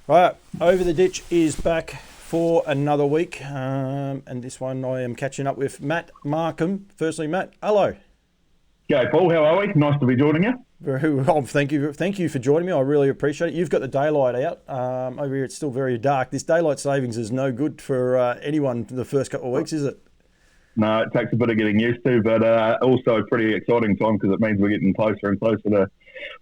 Right, Over the Ditch is back for another week, and this one I am catching up with Matt Markham. Firstly, Matt, hello. G'day, Paul. How are we? Nice to be joining you. Very well, thank you for joining me. I really appreciate it. You've got the daylight out. Over here, it's still very dark. This daylight savings is no good for anyone for the first couple of weeks, is it? No, it takes a bit of getting used to, but also a pretty exciting time because it means we're getting closer and closer to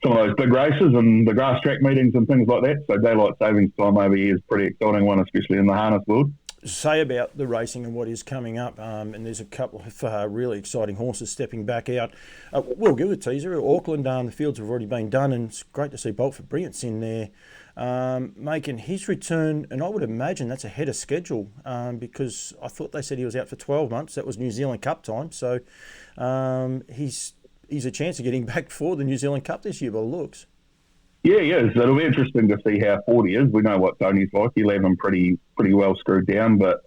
some of those big races and the grass track meetings and things like that. So daylight savings time over here is a pretty exciting one, especially in the harness world. Say about the racing and what is coming up, and there's a couple of really exciting horses stepping back out. We'll give a teaser. Auckland, the fields have already been done, and it's great to see Bolt for Brilliance in there making his return, and I would imagine that's ahead of schedule because I thought they said he was out for 12 months. That was New Zealand Cup time, so he's a chance of getting back for the New Zealand Cup this year by the looks. Yeah, so it'll be interesting to see how 40 is. We know what Tony's like. He'll have him pretty well screwed down, but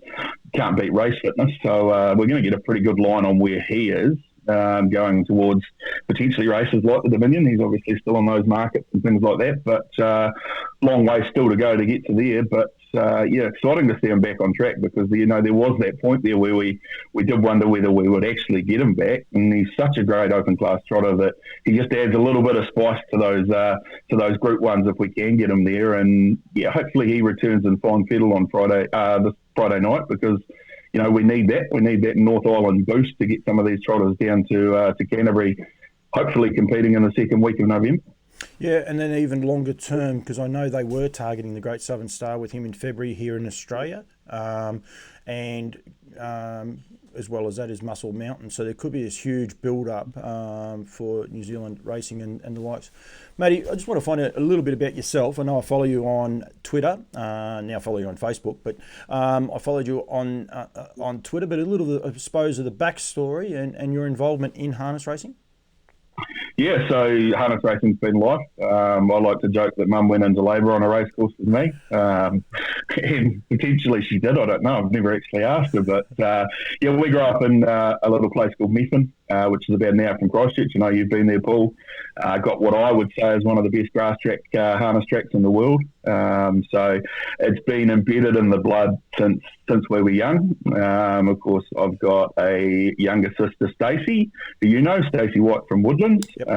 can't beat race fitness. So we're going to get a pretty good line on where he is going towards potentially races like the Dominion. He's obviously still on those markets and things like that, but long way still to go to get to there. But exciting to see him back on track because there was that point there where we did wonder whether we would actually get him back. And he's such a great open class trotter that he just adds a little bit of spice to those Group Ones if we can get him there. And hopefully he returns in fine fettle on this Friday night because we need that. We need that North Island boost to get some of these trotters down to Canterbury, hopefully competing in the second week of November. Yeah, and then even longer term, because I know they were targeting the Great Southern Star with him in February here in Australia, and as well as that is Muscle Mountain. So there could be this huge build-up for New Zealand racing and the likes. Matty, I just want to find out a little bit about yourself. I know I follow you on Twitter. Now I follow you on Facebook, but I followed you on Twitter. But a little, I suppose, of the backstory and your involvement in harness racing. Yeah, so harness racing's been life. I like to joke that Mum went into labour on a race course with me. And potentially she did, I don't know. I've never actually asked her. But, we grew up in a little place called Methven, which is about an hour from Christchurch. I know you've been there, Paul. Got what I would say is one of the best grass track harness tracks in the world. So it's been embedded in the blood since we were young. Of course, I've got a younger sister, Stacey, who Stacey White from Woodlands. Yep.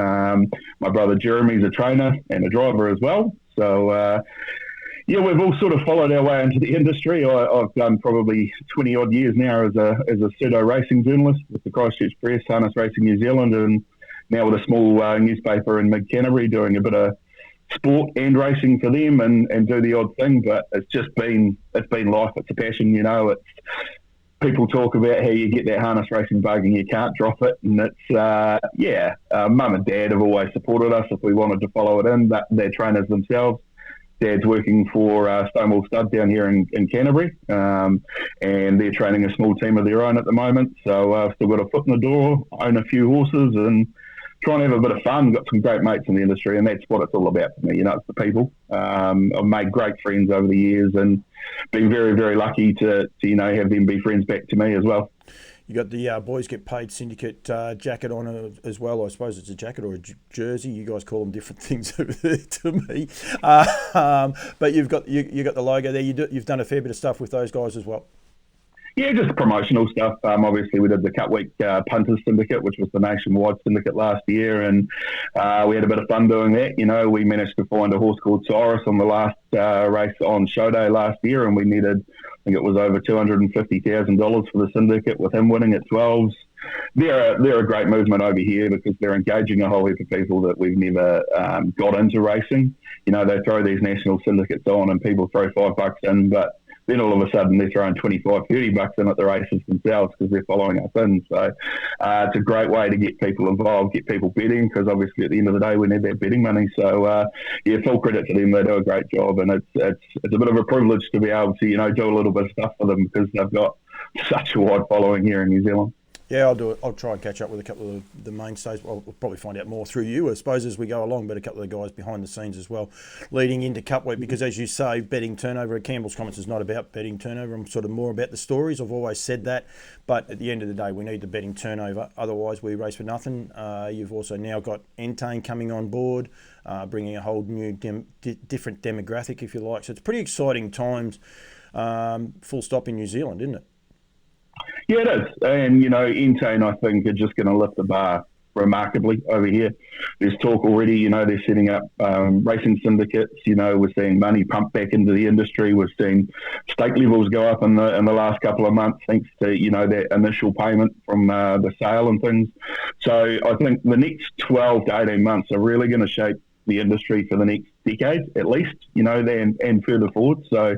My brother Jeremy's a trainer and a driver as well. So, we've all sort of followed our way into the industry. I've done probably 20 odd years now as a pseudo racing journalist with the Christchurch Press, Harness Racing New Zealand, and now with a small newspaper in mid Canterbury doing a bit of sport and racing for them and do the odd thing. But it's been life. It's a passion, It's people talk about how you get that harness racing bug and you can't drop it. And it's, Mum and Dad have always supported us if we wanted to follow it in. They're trainers themselves. Dad's working for Stonewall Stud down here in Canterbury, and they're training a small team of their own at the moment. So I've still got a foot in the door, own a few horses, and try and have a bit of fun. Got some great mates in the industry, and that's what it's all about for me. It's the people. I've made great friends over the years, and been very, very lucky to have them be friends back to me as well. You got the Boys Get Paid Syndicate jacket on as well. I suppose it's a jacket or a jersey. You guys call them different things over there to me. But you've got the logo there. You've done a fair bit of stuff with those guys as well. Yeah, just promotional stuff. Obviously, we did the Cup Week Punters Syndicate, which was the nationwide syndicate last year, and we had a bit of fun doing that. We managed to find a horse called Cyrus on the last race on show day last year, and we needed, I think it was over $250,000 for the syndicate with him winning at 12s. They're a great movement over here because they're engaging a whole heap of people that we've never got into racing. They throw these national syndicates on and people throw $5 in, but then all of a sudden they're throwing $25-$30 in at the races themselves because they're following us in. So it's a great way to get people involved, get people betting, because obviously at the end of the day we need that betting money. So full credit to them. They do a great job, and it's a bit of a privilege to be able to do a little bit of stuff for them because they've got such a wide following here in New Zealand. Yeah, I'll do it. I'll try and catch up with a couple of the mainstays. I'll probably find out more through you, I suppose, as we go along, but a couple of the guys behind the scenes as well, leading into Cup Week, because as you say, betting turnover, Campbell's comments is not about betting turnover. I'm sort of more about the stories. I've always said that, but at the end of the day, we need the betting turnover. Otherwise, we race for nothing. You've also now got Entain coming on board, bringing a whole new different demographic, if you like. So it's pretty exciting times, full stop, in New Zealand, isn't it? Yeah, it is. And, Entain, I think, are just going to lift the bar remarkably over here. There's talk already, they're setting up racing syndicates. We're seeing money pumped back into the industry. We've seen stake levels go up in the last couple of months thanks to, that initial payment from the sale and things. So I think the next 12 to 18 months are really going to shape the industry for the next decade, at least, and further forward. So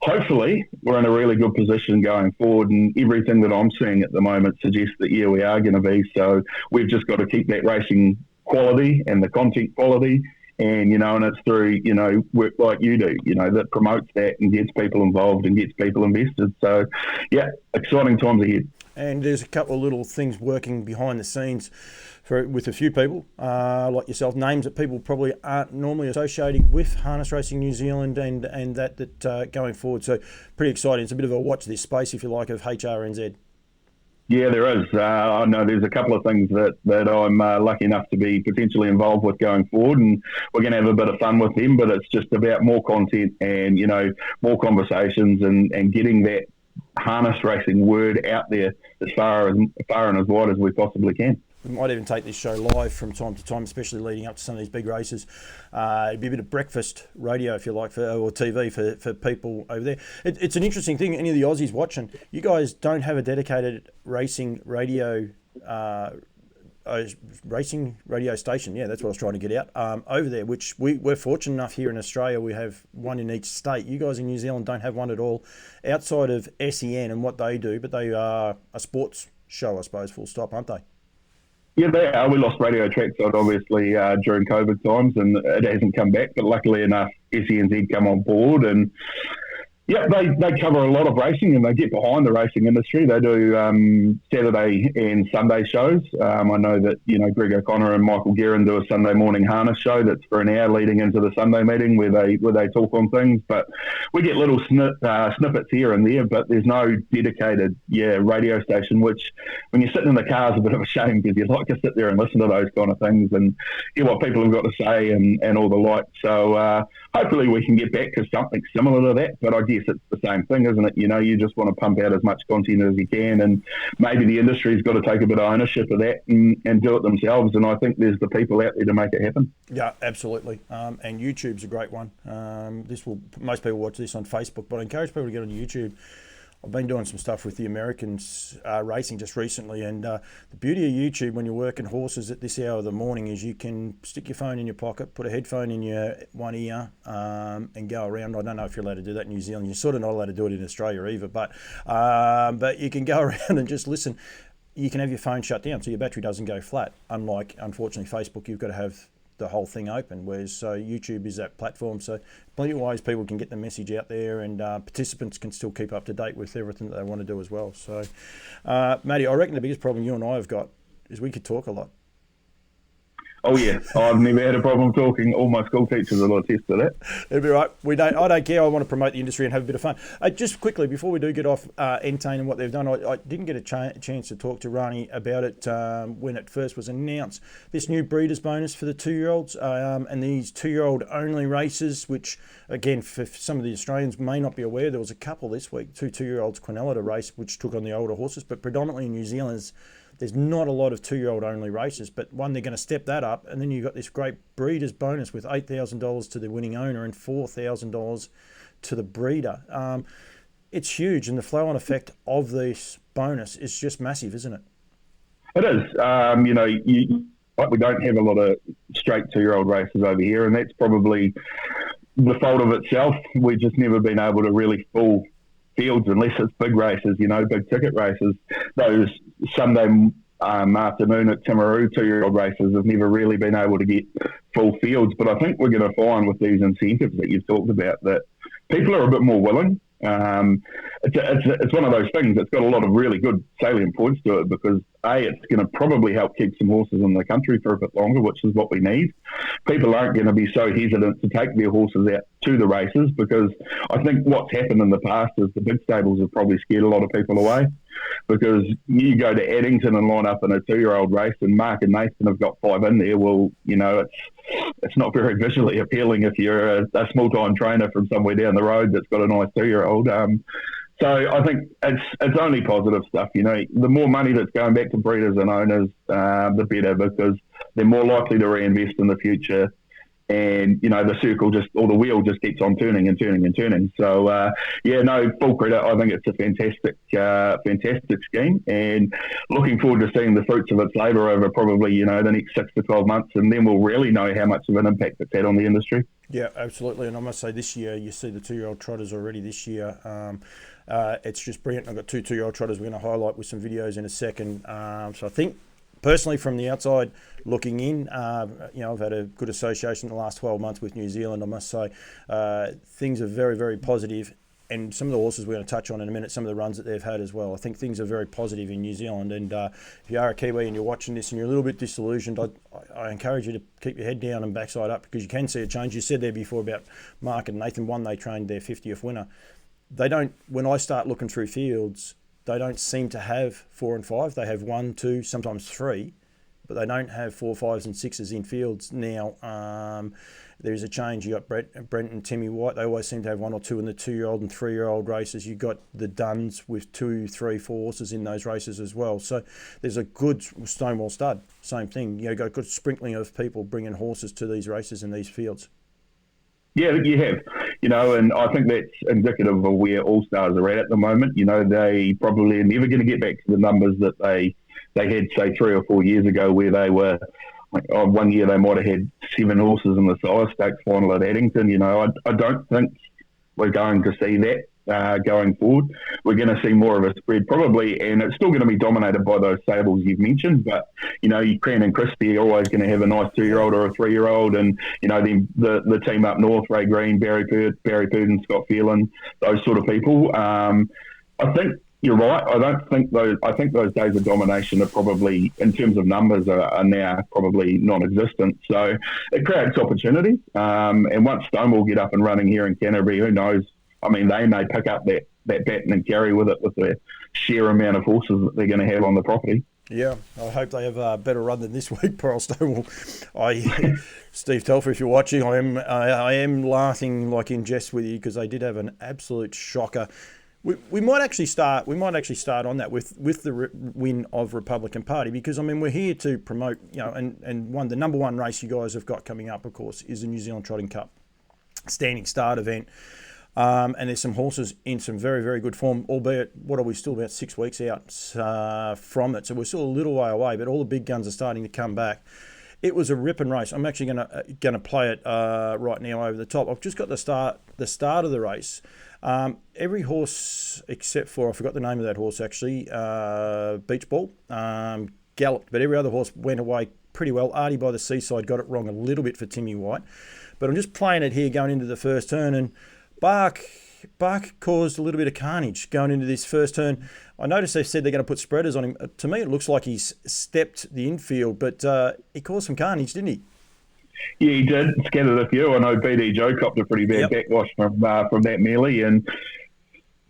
hopefully we're in a really good position going forward, and everything that I'm seeing at the moment suggests that, yeah, we are going to be. So we've just got to keep that racing quality and the content quality, and, and it's through, work like you do, that promotes that and gets people involved and gets people invested. So, yeah, exciting times ahead. And there's a couple of little things working behind the scenes with a few people like yourself, names that people probably aren't normally associating with Harness Racing New Zealand and that going forward. So pretty exciting. It's a bit of a watch this space, if you like, of HRNZ. Yeah, there is. I know there's a couple of things that I'm lucky enough to be potentially involved with going forward, and we're going to have a bit of fun with them, but it's just about more content and, more conversations and getting that harness racing word out there as far and as wide as we possibly can. We might even take this show live from time to time, especially leading up to some of these big races. It'd be a bit of breakfast radio, if you like, or TV for people over there. It's an interesting thing. Any of the Aussies watching, you guys don't have a dedicated racing radio station. Yeah, that's what I was trying to get out over there, which we're fortunate enough here in Australia. We have one in each state. You guys in New Zealand don't have one at all outside of SEN and what they do, but they are a sports show, I suppose, full stop, aren't they? Yeah, they are. We lost radio trackside, obviously, during COVID times, and it hasn't come back. But luckily enough, SENZ come on board, and yeah, they cover a lot of racing, and they get behind the racing industry. They do Saturday and Sunday shows. I know that, Greg O'Connor and Michael Guerin do a Sunday morning harness show that's for an hour leading into the Sunday meeting where they talk on things. But we get little snippets here and there, but there's no dedicated radio station, which when you're sitting in the car is a bit of a shame, because you'd like to sit there and listen to those kind of things and hear what people have got to say and all the like. So hopefully we can get back to something similar to that, but I guess it's the same thing, isn't it? You just want to pump out as much content as you can, and maybe the industry's got to take a bit of ownership of that and do it themselves, and I think there's the people out there to make it happen. Yeah, absolutely. And YouTube's a great one. Most people watch this on Facebook, but I encourage people to get on YouTube. I've been doing some stuff with the Americans racing just recently, and the beauty of YouTube when you're working horses at this hour of the morning is you can stick your phone in your pocket, put a headphone in your one ear, and go around. I don't know if you're allowed to do that in New Zealand. You're sort of not allowed to do it in Australia either, but you can go around and just listen. You can have your phone shut down so your battery doesn't go flat. Unlike, unfortunately, Facebook, you've got to have the whole thing open, whereas YouTube is that platform. So plenty of ways people can get the message out there, and participants can still keep up to date with everything that they want to do as well. So, Matty, I reckon the biggest problem you and I have got is we could talk a lot. Oh yeah, I've never had a problem talking. All my school teachers will attest to that. It'll be right. I don't care. I want to promote the industry and have a bit of fun. Just quickly, before we do get off Entain and what they've done, I didn't get a chance to talk to Rani about it when it first was announced. This new breeders bonus for the 2-year-olds and these 2-year-old only races, which again, for some of the Australians may not be aware, there was a couple this week, 2-year-olds Quinella to race, which took on the older horses, but predominantly in New Zealand, there's not a lot of 2-year-old only races, but one, they're going to step that up, and then you've got this great breeders bonus with $8,000 to the winning owner and $4,000 to the breeder. It's huge, and the flow-on effect of this bonus is just massive, isn't it? It is. We don't have a lot of straight 2-year-old races over here, and that's probably the fault of itself. We've just never been able to really full fields unless it's big races, big ticket races. Those Sunday afternoon at Timaru 2-year-old races have never really been able to get full fields. But I think we're going to find with these incentives that you've talked about that people are a bit more willing It's one of those things that's got a lot of really good salient points to it because it's going to probably help keep some horses in the country for a bit longer, which is what we need. People aren't going to be so hesitant to take their horses out to the races because I think what's happened in the past is the big stables have probably scared a lot of people away. Because you go to Addington and line up in a 2-year-old race, and Mark and Nathan have got 5 in there. Well, it's not very visually appealing if you're a small-time trainer from somewhere down the road that's got a nice 2-year-old. So I think it's only positive stuff. The more money that's going back to breeders and owners, the better, because they're more likely to reinvest in the future. And, the circle the wheel just keeps on turning and turning and turning. So, full credit. I think it's a fantastic scheme, and looking forward to seeing the fruits of its labour over probably, the next 6 to 12 months. And then we'll really know how much of an impact it's had on the industry. Yeah, absolutely. And I must say this year, you see the 2-year-old trotters already this year. It's just brilliant. I've got 2 2-year-old trotters we're going to highlight with some videos in a second. So I think, personally, from the outside looking in, I've had a good association in the last 12 months with New Zealand, I must say. Things are very, very positive. And some of the horses we're going to touch on in a minute, some of the runs that they've had as well. I think things are very positive in New Zealand. And if you are a Kiwi and you're watching this and you're a little bit disillusioned, I encourage you to keep your head down and backside up, because you can see a change. You said there before about Mark and Nathan, one, they trained their 50th winner. They don't, when I start looking through fields, they don't seem to have 4 and 5. They have 1, 2, sometimes 3, but they don't have 4, 5s and 6s in fields now. There's a change. You got Brent and Timmy White. They always seem to have 1 or 2 in the 2-year-old and 3-year-old races. You got the Duns with 2, 3, 4 horses in those races as well. So there's a good Stonewall stud. Same thing. You got a good sprinkling of people bringing horses to these races in these fields. Yeah, you have, and I think that's indicative of where All Stars are at the moment. They probably are never going to get back to the numbers that they had, say, 3 or 4 years ago, where they were, one year they might have had 7 horses in the Sire Stakes final at Addington. I don't think we're going to see that going forward. We're going to see more of a spread probably, and it's still going to be dominated by those stables you've mentioned, but Cran and Christie are always going to have a nice 2-year-old or a 3-year-old, and then the team up north, Ray Green, Barry Purdon, Scott Phelan, those sort of people. I think you're right. I think those days of domination are probably, in terms of numbers, are now probably non-existent. So it creates opportunity. And once Stonewall get up and running here in Canterbury, who knows? I mean, they may pick up that baton and carry with it with the sheer amount of horses that they're going to have on the property. Yeah, I hope they have a better run than this week, Pearl Stonewall. Steve Telfer, if you're watching, I am laughing like in jest with you, because they did have an absolute shocker. We might actually start on that with the win of Republican Party, because we're here to promote, and the number one race you guys have got coming up, of course, is the New Zealand Trotting Cup standing start event. And there's some horses in some very, very good form, albeit, what are we, still about 6 weeks out from it. So we're still a little way away, but all the big guns are starting to come back. It was a ripping race. I'm actually gonna play it right now over the top. I've just got the start of the race. Every horse except for, I forgot the name of that horse actually, Beach Ball, galloped, but every other horse went away pretty well. Artie by the Seaside got it wrong a little bit for Timmy White. But I'm just playing it here going into the first turn, and Bark caused a little bit of carnage going into this first turn. I noticed they said they're going to put spreaders on him. To me, it looks like he's stepped the infield, but he caused some carnage, didn't he? Yeah, he did. Scattered a few. I know BD Joe copped a pretty bad backwash from that melee, and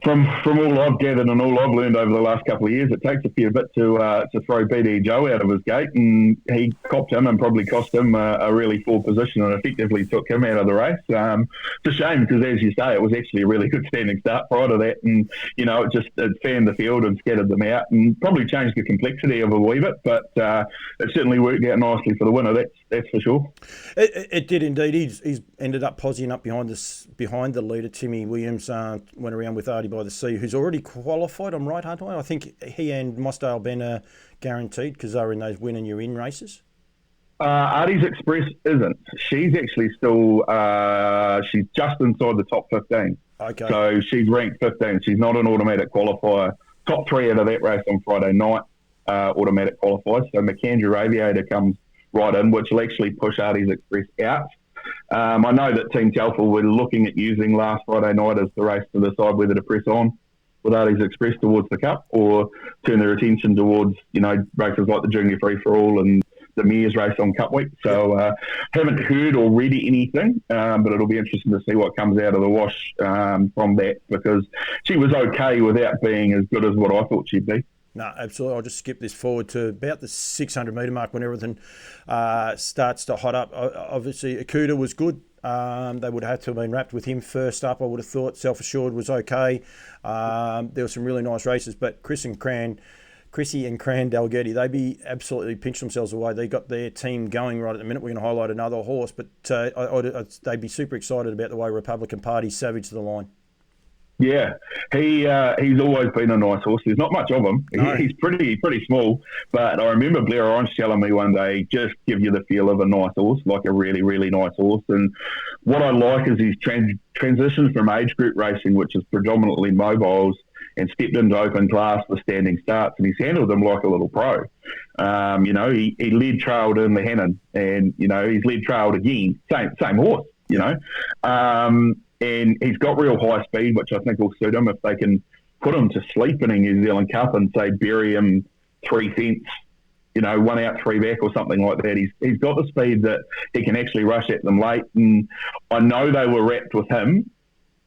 from all I've gathered and all I've learned over the last couple of years, it takes a fair bit to throw BD Joe out of his gate, and he copped him and probably cost him a really poor position and effectively took him out of the race. It's a shame, because, as you say, it was actually a really good standing start prior to that, and it fanned the field and scattered them out, and probably changed the complexity of a wee bit, but it certainly worked out nicely for the winner. That's for sure. It did indeed. He's ended up posing up behind the leader. Timmy Williams went around with Artie by the Sea, who's already qualified. I'm right, aren't I? I think he and Mossdale Ben are guaranteed, because they were in those win and you're in races. Artie's Express isn't. She's actually still, she's just inside the top 15. Okay. So she's ranked 15. She's not an automatic qualifier. Top 3 out of that race on Friday night, automatic qualifiers. So McAndrew Aviator comes right in, which will actually push Artie's Express out. I know that Team Telford were looking at using last Friday night as the race to decide whether to press on with Arties Express towards the Cup or turn their attention towards, races like the Junior Free-for-All and the Mayor's race on Cup Week. So haven't heard or read anything, but it'll be interesting to see what comes out of the wash from that, because she was okay without being as good as what I thought she'd be. No, absolutely. I'll just skip this forward to about the 600 metre mark when everything starts to hot up. Obviously, Akuta was good. They would have to have been wrapped with him first up, I would have thought. Self Assured was okay. There were some really nice races, but Chrissy and Cran Dalgety, they'd be absolutely pinched themselves away. They got their team going right at the minute. We're going to highlight another horse, but they'd be super excited about the way Republican Party savaged the line. Yeah, he's always been a nice horse. There's not much of him. No. He's pretty small, but I remember Blair Orange telling me one day, just give you the feel of a nice horse, like a really, really nice horse. And what I like is he's transitioned from age group racing, which is predominantly mobiles, and stepped into open class with standing starts, and he's handled them like a little pro. He lead trailed in the Hannon, and he's lead trailed again, same horse. And he's got real high speed, which I think will suit him if they can put him to sleep in a New Zealand Cup and say bury him 3 fence, 1 out, 3 back or something like that. He's got the speed that he can actually rush at them late. And I know they were wrapped with him,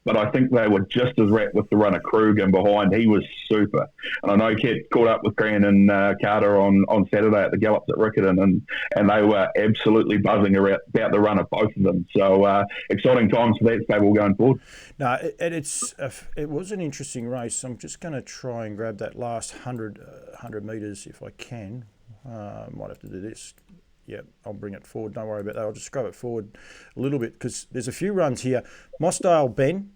but I think they were just as wrapped with the runner Krug and behind. He was super. And I know Kit caught up with Gran and Carter on Saturday at the Gallops at Riccarton, and they were absolutely buzzing about the run of both of them. So exciting times for that stable going forward. No, it was an interesting race. I'm just going to try and grab that last 100 metres if I can. Might have to do this. Yeah, I'll bring it forward. Don't worry about that. I'll just scrub it forward a little bit because there's a few runs here. Mossdale Ben,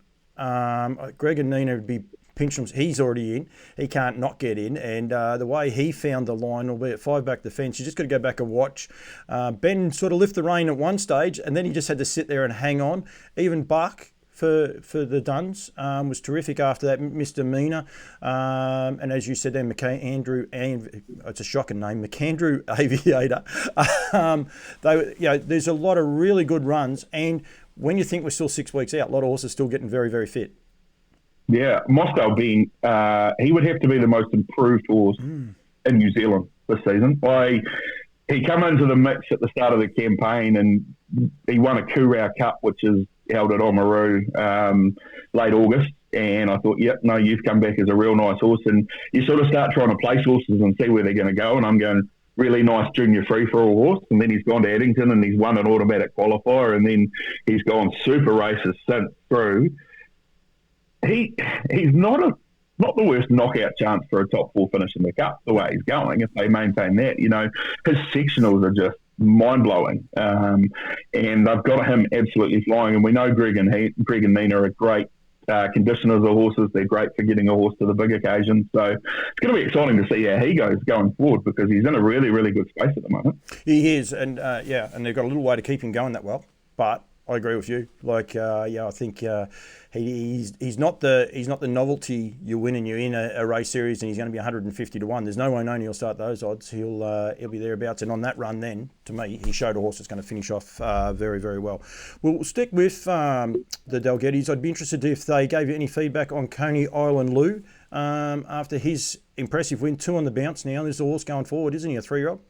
Greg and Nina would be pinching. He's already in. He can't not get in. And the way he found the line, albeit 5 back the fence, you just got to go back and watch. Ben sort of lift the rein at one stage, and then he just had to sit there and hang on. Even Buck for the Duns was terrific after that misdemeanour. And as you said there, McAndrew, and it's a shocking name, McAndrew Aviator. There's a lot of really good runs. And when you think we're still 6 weeks out, a lot of horses still getting very, very fit. Yeah, Mossdale being, he would have to be the most improved horse in New Zealand this season. He came into the mix at the start of the campaign and he won a Koorau Cup, which is held at Oamaru late August. And I thought, you've come back as a real nice horse. And you sort of start trying to place horses and see where they're going to go. And I'm going, really nice junior free-for-all horse. And then he's gone to Addington and he's won an automatic qualifier. And then he's gone super races since through. He's not the worst knockout chance for a top 4 finish in the Cup, the way he's going, if they maintain that. His sectionals are just mind-blowing. And they've got him absolutely flying. And we know Greg and Nina are great conditioners of horses. They're great for getting a horse to the big occasions. So it's going to be exciting to see how he goes going forward, because he's in a really, really good space at the moment. He is. And, and they've got a little way to keep him going that well. But I agree with you. I think he's not the novelty you win and you're in a race series and he's going to be 150 to 1. There's no way known he'll start those odds. He'll be thereabouts. And on that run, then to me, he showed a horse that's going to finish off very, very well. We'll stick with the Dalgettis. I'd be interested if they gave you any feedback on Coney Island Lou after his impressive win. 2 on the bounce now. There's a horse going forward, isn't he? A 3-year-old.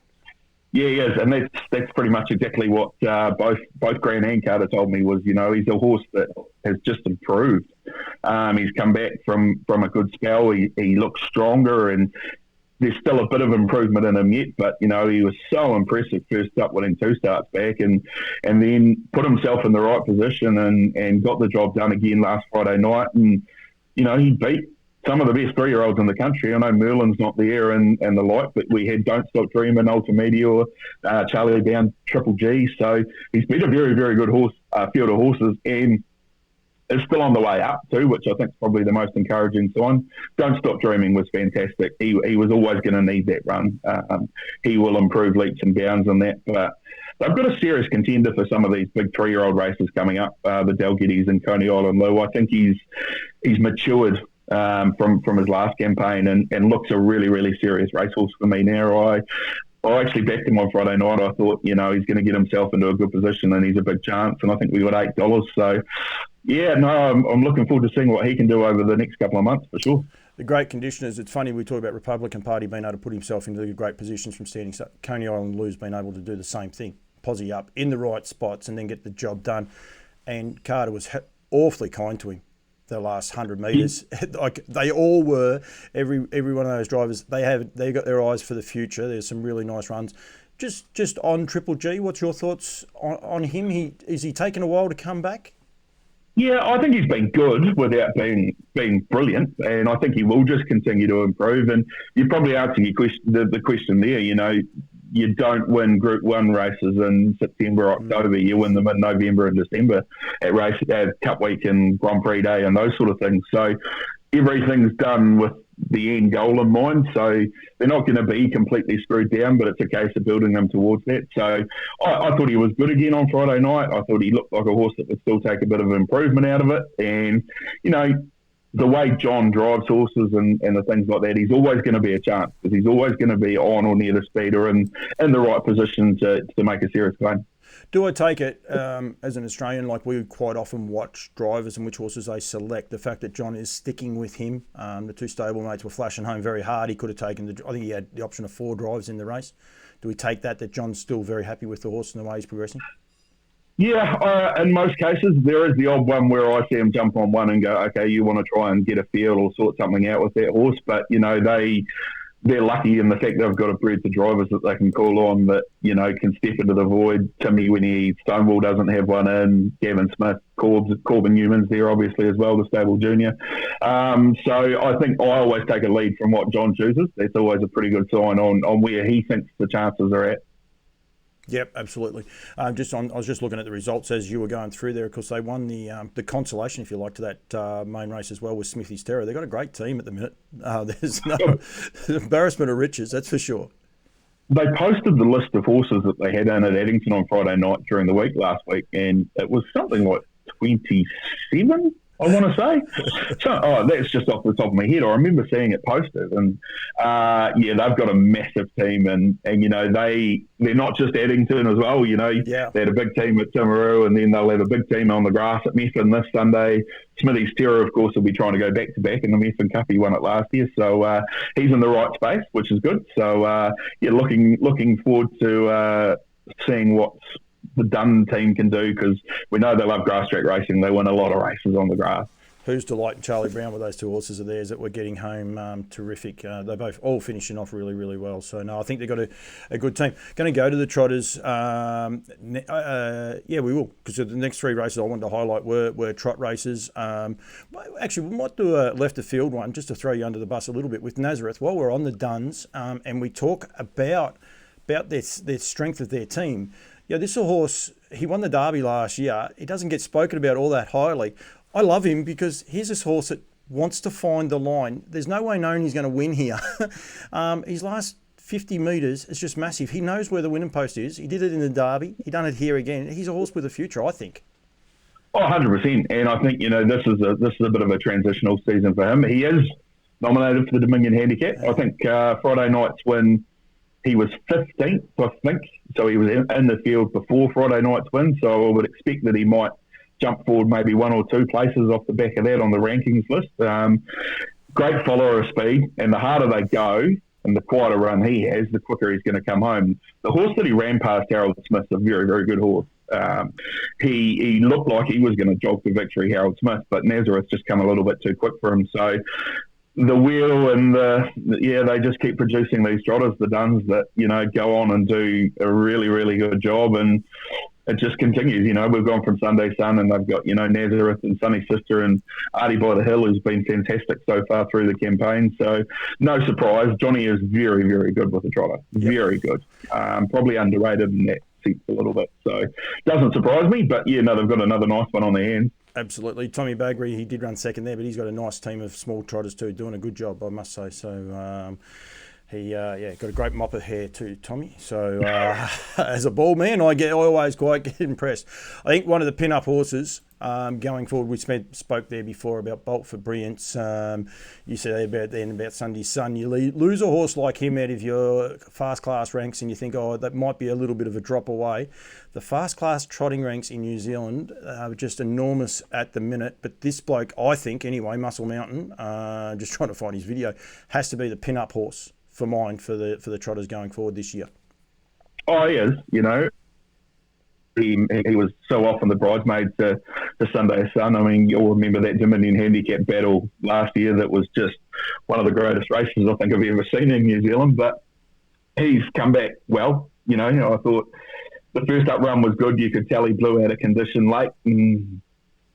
Yeah, he is, and that's pretty much exactly what both Grant and Carter told me was, he's a horse that has just improved. He's come back from a good spell. He looks stronger, and there's still a bit of improvement in him yet, but, he was so impressive first up, winning 2 starts back, and then put himself in the right position and got the job done again last Friday night. And, he beat some of the best 3-year-olds in the country. I know Merlin's not there and the like, but we had Don't Stop Dreaming, Ultimedia, Charlie Bound, Triple G. So he's beat a very, very good field of horses, and is still on the way up too, which I think is probably the most encouraging sign. Don't Stop Dreaming was fantastic. He was always going to need that run. He will improve leaps and bounds on that, but they've got a serious contender for some of these big 3-year-old races coming up, the Dalgettis and Coney Island Lou. I think he's matured from his last campaign and looks a really, really serious racehorse for me now. I actually backed him on Friday night. I thought, he's going to get himself into a good position and he's a big chance. And I think we got $8. So, yeah, no, I'm looking forward to seeing what he can do over the next couple of months for sure. The great conditioners, it's funny, we talk about Republican Party being able to put himself into great positions from standing. So Coney Island Lou's been able to do the same thing, posse up in the right spots and then get the job done. And Carter was awfully kind to him the last 100 metres. Like they all were, every one of those drivers, they got their eyes for the future. There's some really nice runs. Just on Triple G, what's your thoughts on him? Is he taking a while to come back? Yeah, I think he's been good without being brilliant, and I think he will just continue to improve. And you probably answered the question there. You don't win Group 1 races in September, October. You win them in November and December at Cup Week and Grand Prix Day and those sort of things. So everything's done with the end goal in mind. So they're not going to be completely screwed down, but it's a case of building them towards that. So I thought he was good again on Friday night. I thought he looked like a horse that would still take a bit of improvement out of it. And, the way John drives horses and the things like that, he's always going to be a chance because he's always going to be on or near the speed or in the right position to make a serious claim. Do I take it as an Australian, like we quite often watch drivers and which horses they select, the fact that John is sticking with him, the two stablemates were flashing home very hard. He could have taken, I think he had the option of 4 drives in the race. Do we take that John's still very happy with the horse and the way he's progressing? Yeah, in most cases, there is the odd one where I see him jump on one and go, okay, you want to try and get a feel or sort something out with that horse. But, they're lucky in the fact they've got a breed to drivers that they can call on that, can step into the void. Timmy Winnie, Stonewall doesn't have one in. Gavin Smith, Corbin Newman's there obviously as well, the stable junior. So I think I always take a lead from what John chooses. That's always a pretty good sign on where he thinks the chances are at. Yep, absolutely. I was just looking at the results as you were going through there. Of course, they won the consolation, if you like, to that main race as well with Smithy's Terror. They've got a great team at the minute. There's no embarrassment of riches, that's for sure. They posted the list of horses that they had in at Addington on Friday night during the week last week, and it was something like 27, I want to say. So, that's just off the top of my head. I remember seeing it posted, and they've got a massive team, and they're not just Addington as well. They had a big team at Timaru, and then they'll have a big team on the grass at Methven this Sunday. Smithy's Terror, of course, will be trying to go back to back in the Methven Cup. He won it last year, so he's in the right space, which is good. So looking forward to seeing what's the Dunn team can do, because we know they love grass track racing. They win a lot of races on the grass. Who's Delight and Charlie Brown with those two horses of theirs that were getting home terrific. They're both all finishing off really, really well. So, no, I think they've got a good team. Going to go to the Trotters. We will, because the next 3 races I wanted to highlight were trot races. Actually, we might do a left of field one just to throw you under the bus a little bit with Nazareth while we're on the Duns and we talk about their strength of their team. Yeah, this is a horse, he won the Derby last year. He doesn't get spoken about all that highly. I love him because here's this horse that wants to find the line. There's no way known he's going to win here. His last 50 metres is just massive. He knows where the winning post is. He did it in the Derby. He done it here again. He's a horse with a future, I think. Oh, 100%. And I think, this is a bit of a transitional season for him. He is nominated for the Dominion Handicap. I think Friday night's win, he was 15th, I think. So he was in the field before Friday night's win. So I would expect that he might jump forward maybe 1 or 2 places off the back of that on the rankings list. Great follower of speed. And the harder they go and the quieter run he has, the quicker he's going to come home. The horse that he ran past, Harold Smith's a very, very good horse. He looked like he was going to jog to victory, Harold Smith, but Nazareth just come a little bit too quick for him. So the wheel and they just keep producing these trotters, the Duns, that, go on and do a really, really good job. And it just continues. We've gone from Sunday Sun and they've got, Nazareth and Sunny Sister and Artie by the Hill, who's been fantastic so far through the campaign. So no surprise. Johnny is very, very good with the trotter. Yep. Very good. Probably underrated in that sense a little bit. So doesn't surprise me, but they've got another nice one on their hands. Absolutely. Tommy Baggery, he did run second there, but he's got a nice team of small trotters too, doing a good job, I must say. So, Got a great mop of hair too, Tommy. So as a ball man, I always quite get impressed. I think one of the pin-up horses going forward, we spoke there before about Bolt for Brilliance. You said about Sunday's Sun. You lose a horse like him out of your fast class ranks, and you think, oh, that might be a little bit of a drop away. The fast class trotting ranks in New Zealand are just enormous at the minute. But this bloke, I think anyway, Muscle Mountain, just trying to find his video, has to be the pin-up horse for mine for the trotters going forward this year. Oh, he is. He was so often the bridesmaid to Sunday's Sun. I mean, you'll remember that Dominion Handicap battle last year that was just one of the greatest races I think I've ever seen in New Zealand. But he's come back well. I thought the first up run was good. You could tell he blew out of condition late. And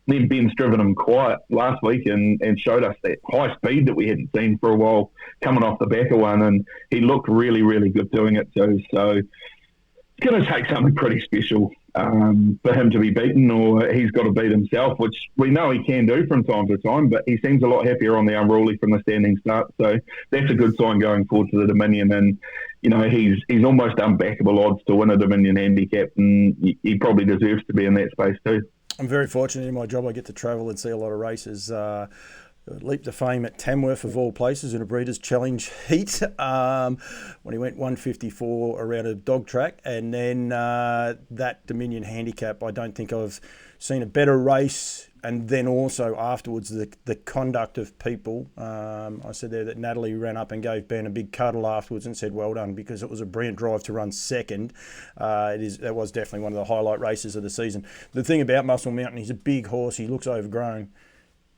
then Ben's driven him quiet last week and showed us that high speed that we hadn't seen for a while coming off the back of one. And he looked really, really good doing it too. So it's going to take something pretty special for him to be beaten, or he's got to beat himself, which we know he can do from time to time, but he seems a lot happier on the unruly from the standing start. So that's a good sign going forward to the Dominion. And, he's almost unbackable odds to win a Dominion handicap, and he probably deserves to be in that space too. I'm very fortunate in my job. I get to travel and see a lot of races. Leap to fame at Tamworth, of all places, in a Breeders' Challenge heat when he went 154 around a dog track. And then that Dominion handicap, I don't think I've seen a better race. And then also afterwards, the conduct of people. I said there that Natalie ran up and gave Ben a big cuddle afterwards and said, well done, because it was a brilliant drive to run second. That was definitely one of the highlight races of the season. The thing about Muscle Mountain, he's a big horse. He looks overgrown.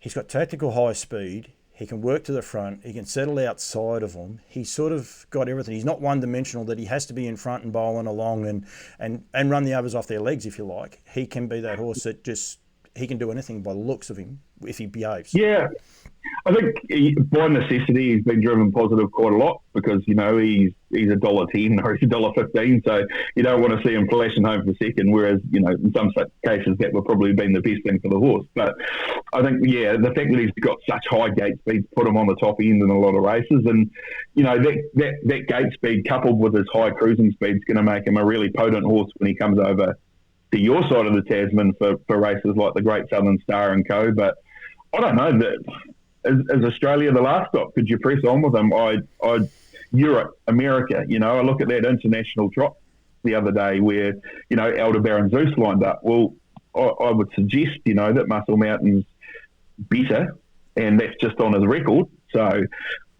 He's got tactical high speed. He can work to the front. He can settle outside of them. He's sort of got everything. He's not one-dimensional that he has to be in front and bowling along and run the others off their legs, if you like. He can be that horse that he can do anything by the looks of him if he behaves. Yeah. I think by necessity he's been driven positive quite a lot because, he's $1.10 or he's $1.15, so you don't want to see him flashing home for second, whereas, in some such cases that would probably have been the best thing for the horse. But I think, the fact that he's got such high gate speed put him on the top end in a lot of races, and, that gate speed coupled with his high cruising speed is going to make him a really potent horse when he comes over to your side of the Tasman for races like the Great Southern Star and co. But I don't know that. Is Australia the last stop? Could you press on with them? Europe, America, I look at that international trot the other day where, Aldebaran Zeus lined up. Well, I would suggest, that Muscle Mountain's better, and that's just on his record. So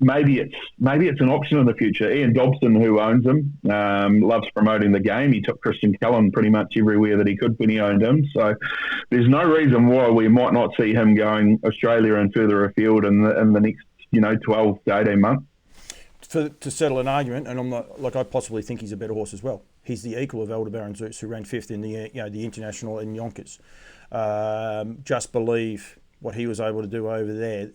maybe it's an option in the future. Ian Dobson, who owns him, loves promoting the game. He took Christian Cullen pretty much everywhere that he could when he owned him. So there's no reason why we might not see him going Australia and further afield in the next 12 to 18 months. To settle an argument, and I'm not I possibly think he's a better horse as well. He's the equal of Aldebaran Zeus, who ran fifth in the international in Yonkers. Just believe what he was able to do over there.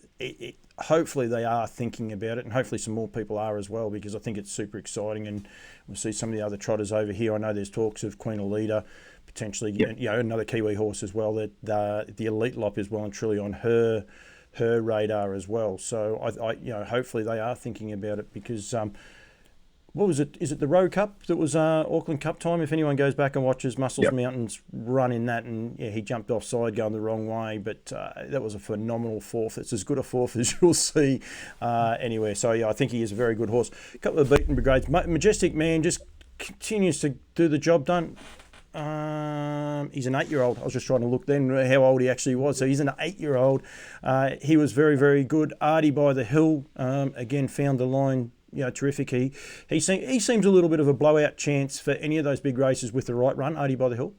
Hopefully they are thinking about it, and hopefully some more people are as well, because I think it's super exciting, and we'll see some of the other trotters over here. I know there's talks of Queen Alida, potentially, another Kiwi horse as well, that the Elite Lop is well and truly on her radar as well. So I hopefully they are thinking about it, because what was it? Is it the Rowe Cup that was Auckland Cup time? If anyone goes back and watches Muscles Mountain's run in that, and he jumped offside going the wrong way, but that was a phenomenal fourth. It's as good a fourth as you'll see anywhere. So I think he is a very good horse. A couple of beaten brigades. Majestic Man just continues to do the job done. He's an 8-year-old. I was just trying to look then how old he actually was. So he's an 8-year-old. He was very, very good. Artie by the Hill, again, found the line terrific. He seems a little bit of a blowout chance for any of those big races with the right run, Artie by the Hill.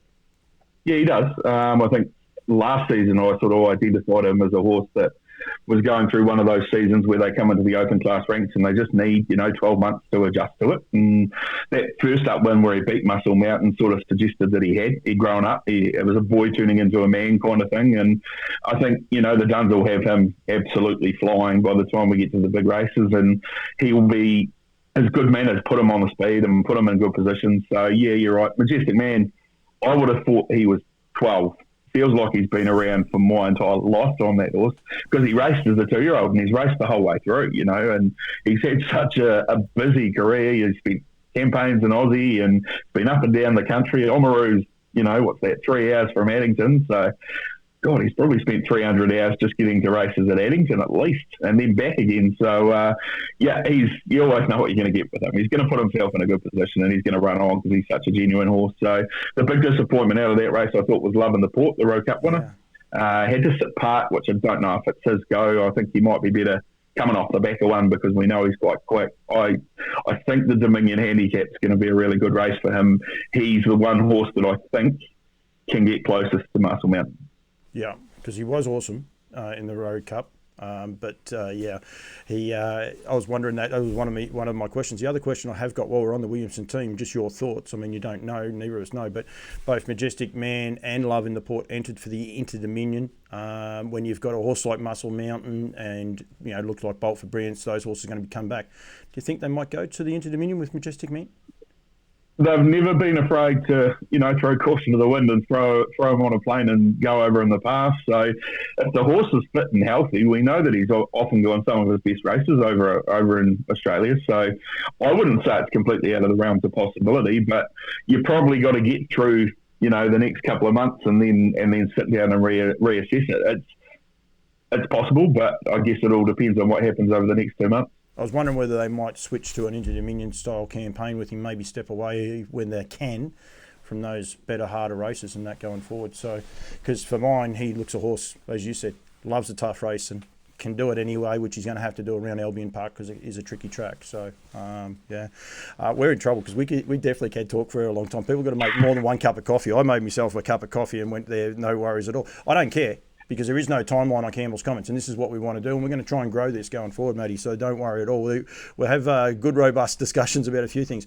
Yeah, he does. I think last season I sort of identified him as a horse that was going through one of those seasons where they come into the open class ranks and they just need 12 months to adjust to it. And that first up win where he beat Muscle Mountain sort of suggested that he'd grown up. It was a boy turning into a man kind of thing. And I think the Duns will have him absolutely flying by the time we get to the big races, and he will be as good manners, put him on the speed and put him in good position. So yeah, you're right. Majestic Man, I would have thought he was 12 feels like he's been around for my entire life on that horse, because he raced as a 2-year-old and he's raced the whole way through, and he's had such a busy career. He's spent campaigns in Aussie and been up and down the country. Oamaru's, what's that, 3 hours from Addington. So, God, he's probably spent 300 hours just getting to races at Addington at least, and then back again. So, you always know what you're going to get with him. He's going to put himself in a good position, and he's going to run on because he's such a genuine horse. So the big disappointment out of that race, I thought, was Love in the Port, the Rowe Cup winner. Had to sit part, which I don't know if it's his go. I think he might be better coming off the back of one, because we know he's quite quick. I think the Dominion Handicap's going to be a really good race for him. He's the one horse that I think can get closest to Muscle Mountain. Yeah, because he was awesome in the Road Cup. I was wondering that. That was one of my questions. The other question I have got while we're on the Williamson team, just your thoughts. I mean, you don't know, neither of us know, but both Majestic Man and Love in the Port entered for the Inter-Dominion. When you've got a horse like Muscle Mountain and, it looks like Bolt for Brilliance, those horses are going to come back. Do you think they might go to the Inter-Dominion with Majestic Man? They've never been afraid to, throw caution to the wind and throw him on a plane and go over in the past. So if the horse is fit and healthy, we know that he's often gone some of his best races over in Australia. So I wouldn't say it's completely out of the realms of possibility, but you probably got to get through, the next couple of months and then sit down and reassess it. It's possible, but I guess it all depends on what happens over the next 2 months. I was wondering whether they might switch to an Inter-Dominion style campaign with him, maybe step away when they can from those better, harder races and that going forward. So, because for mine, he looks a horse, as you said, loves a tough race and can do it anyway, which he's going to have to do around Albion Park because it is a tricky track. So, we're in trouble because we definitely can talk for a long time. People got to make more than one cup of coffee. I made myself a cup of coffee and went there, no worries at all. I don't care, because there is no timeline on Campbell's comments, and this is what we want to do, and we're going to try and grow this going forward, Matty, so don't worry at all. We'll have good, robust discussions about a few things.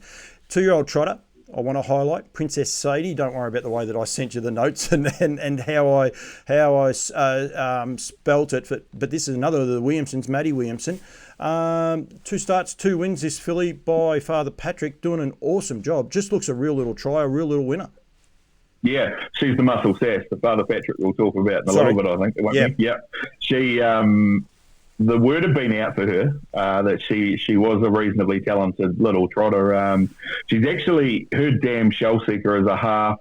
2-year-old trotter, I want to highlight Princess Sadie. Don't worry about the way that I sent you the notes and how I spelt it, but this is another of the Williamsons, Matty Williamson. 2 starts, 2 wins, this filly by Father Patrick, doing an awesome job. Just looks a real little try, a real little winner. Yeah, she's the muscle sass that Father Patrick will talk about in a little bit, I think. Yeah. She, the word had been out for her that she was a reasonably talented little trotter. She's actually, her dam Shellseeker is a half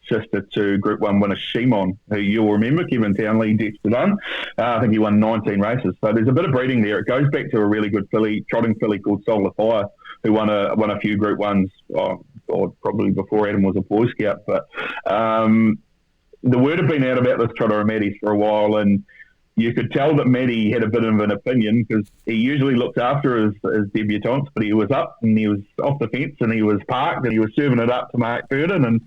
sister to Group 1 winner Shimon, who you'll remember, Kevin Townley, Dexter Dunn. I think he won 19 races. So there's a bit of breeding there. It goes back to a really good trotting filly called Solar Fire, who won a few Group 1s, or probably before Adam was a Boy Scout. But the word had been out about this trotter of Maddie's for a while, and you could tell that Maddie had a bit of an opinion, because he usually looks after his debutantes, but he was up and he was off the fence and he was parked and he was serving it up to Mark Purden, and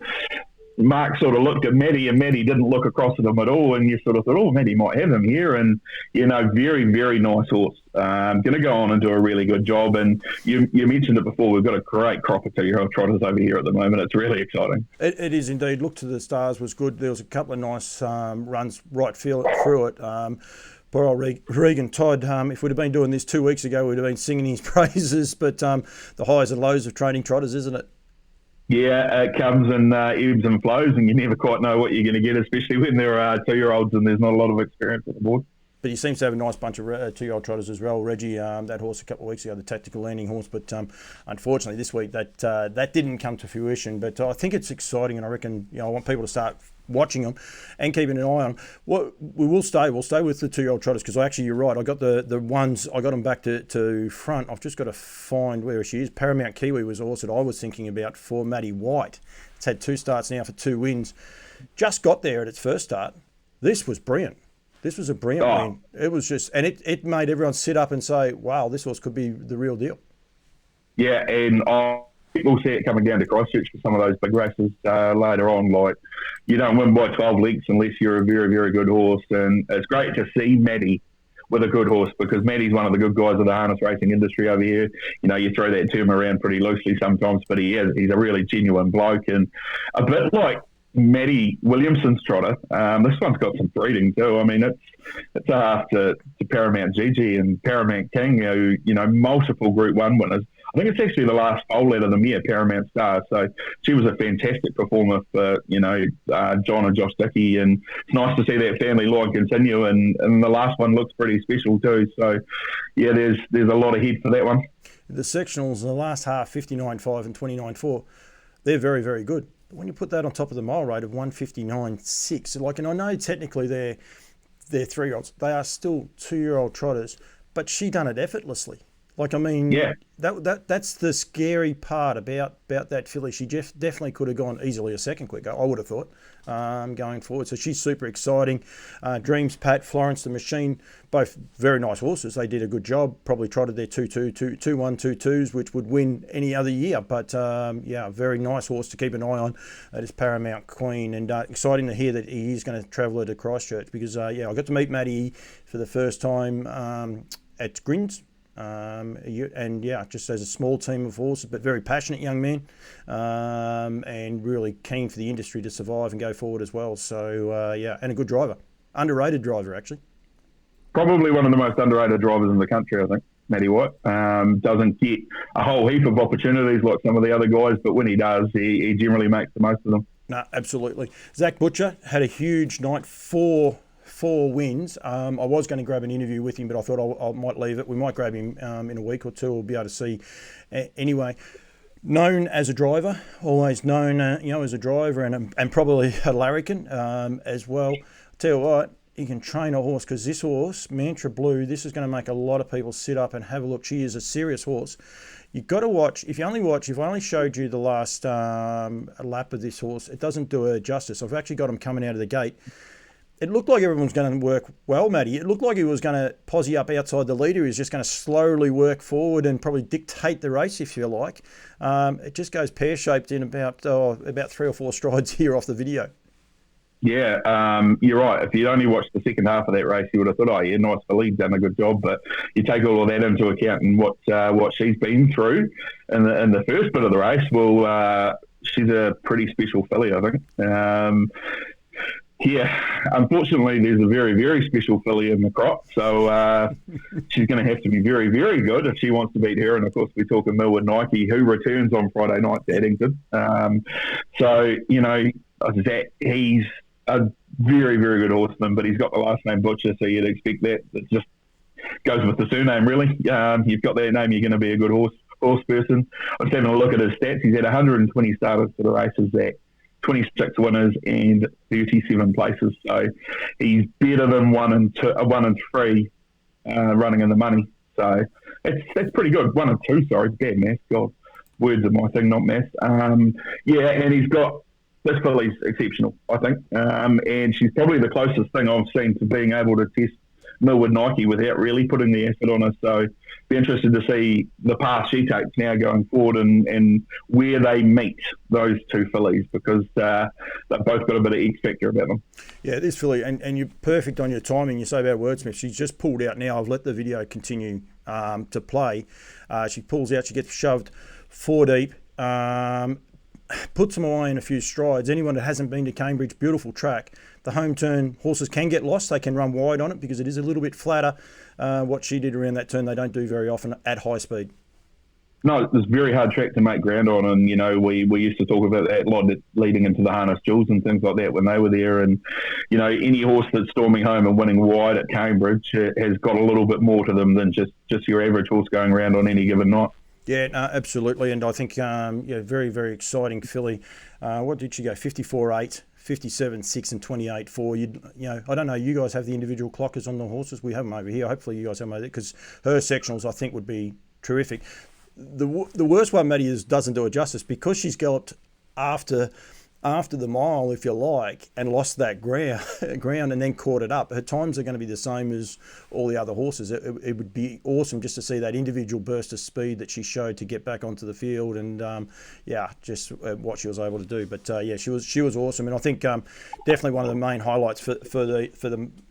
Mark sort of looked at Maddie, and Maddie didn't look across at him at all, and you sort of thought, Maddie might have him here, and, very, very nice horse. Going to go on and do a really good job, and you mentioned it before, we've got a great crop of 2-year-old trotters over here at the moment. It's really exciting. It is indeed. Look to the Stars was good. There was a couple of nice runs right through it. Poor old Regan Todd, if we'd have been doing this 2 weeks ago, we'd have been singing his praises, but the highs and lows of training trotters, isn't it? Yeah, it comes in ebbs and flows, and you never quite know what you're going to get, especially when there are 2-year-olds and there's not a lot of experience at the board. But he seems to have a nice bunch of 2-year-old trotters as well. Reggie, that horse a couple of weeks ago, the tactical landing horse, but unfortunately this week that didn't come to fruition. But I think it's exciting, and I reckon I want people to start watching them and keeping an eye on them. We'll stay with the 2-year-old trotters, because you're right. I got the ones, I got them back to front. I've just got to find where she is. Paramount Kiwi was a horse that I was thinking about for Matty White. It's had 2 starts now for 2 wins. Just got there at its first start. This was brilliant. This was a brilliant win. It was just, and it made everyone sit up and say, wow, this horse could be the real deal. Yeah, and we'll see it coming down to Christchurch for some of those big races later on. Like, you don't win by 12 lengths unless you're a very, very good horse. And it's great to see Maddie with a good horse, because Maddie's one of the good guys of the harness racing industry over here. You throw that term around pretty loosely sometimes, but he's a really genuine bloke, and a bit like Matty Williamson's trotter. This one's got some breeding too. I mean, it's a half to Paramount Gigi and Paramount King, who, multiple Group 1 winners. I think it's actually the last foal out of the mare, Paramount Star. So she was a fantastic performer for, John and Josh Dickey. And it's nice to see that family line continue. And the last one looks pretty special too. So, yeah, there's a lot ahead for that one. The sectionals in the last half, 59.5 and 29.4, they're very, very good. But when you put that on top of the mile rate of 159.6, and I know technically they're 3-year-olds, they are still 2-year-old trotters, but she done it effortlessly. Yeah. That's the scary part about that filly. She definitely could have gone easily a second quicker, I would have thought, going forward. So she's super exciting. Dreams, Pat, Florence, the Machine, both very nice horses. They did a good job. Probably trotted their 2-1, 2-2s, which would win any other year. But, very nice horse to keep an eye on. That is Paramount Queen. And exciting to hear that he is going to travel her to Christchurch because, I got to meet Maddie for the first time at Grins. Just as a small team of horses, but very passionate young man, and really keen for the industry to survive and go forward as well. So, and a good driver. Underrated driver, actually. Probably one of the most underrated drivers in the country, I think, Matty White. Doesn't get a whole heap of opportunities like some of the other guys, but when he does, he generally makes the most of them. No, absolutely. Zach Butcher had a huge night, four wins. I was going to grab an interview with him, but I thought I might leave it. We might grab him in a week or two. We'll be able to see. Anyway, known as a driver, always known as a driver and probably a larrikin as well. I'll tell you what, you can train a horse because this horse, Mantra Blue, this is going to make a lot of people sit up and have a look. She is a serious horse. You've got to watch. If I only showed you the last lap of this horse, it doesn't do her justice. I've actually got him coming out of the gate. It looked like everyone was going to work well, Matty. It looked like he was going to posse up outside the leader. He was just going to slowly work forward and probably dictate the race, if you like. It just goes pear-shaped in about 3 or 4 strides here off the video. Yeah, you're right. If you'd only watched the second half of that race, you would have thought, oh, yeah, nice filly, done a good job. But you take all of that into account and what she's been through in the first bit of the race, well, she's a pretty special filly, I think. Unfortunately, there's a very, very special filly in the crop. So she's going to have to be very, very good if she wants to beat her. And, of course, we're talking Millwood Nike, who returns on Friday night to Addington. He's a very, very good horseman, but he's got the last name Butcher, so you'd expect that. It just goes with the surname, really. You've got that name, you're going to be a good horse person. I was having a look at his stats. He's had 120 starters for the races there. 26 winners and 37 places. So he's better than 1 and 3 running in the money. So that's pretty good. 1 and 2, sorry, bad maths. God, words are my thing, not maths. And he's got this filly's exceptional, I think. And she's probably the closest thing I've seen to being able to test Millwood Nike without really putting the effort on her. So be interested to see the path she takes now going forward and where they meet those two fillies because they've both got a bit of X factor about them. Yeah, this filly, and you're perfect on your timing. You say about Wordsmith, she's just pulled out now. I've let the video continue to play. She pulls out, she gets shoved 4 deep. Puts them away in a few strides. Anyone that hasn't been to Cambridge, beautiful track. The home turn, horses can get lost. They can run wide on it because it is a little bit flatter. What she did around that turn, they don't do very often at high speed. No, it's a very hard track to make ground on. And, we used to talk about that a lot leading into the Harness Jewels and things like that when they were there. And, any horse that's storming home and winning wide at Cambridge has got a little bit more to them than just your average horse going around on any given night. Yeah, no, absolutely. And I think, very, very exciting filly. What did she go? 54.8, 57.6 and 28.4. I don't know, you guys have the individual clockers on the horses. We have them over here. Hopefully you guys have them over there because her sectionals, I think, would be terrific. The worst one, Matty, doesn't do her justice because she's galloped after the mile, if you like, and lost that ground and then caught it up. Her times are going to be the same as all the other horses. It would be awesome just to see that individual burst of speed that she showed to get back onto the field and, just what she was able to do. But, she was awesome. And I think definitely one of the main highlights for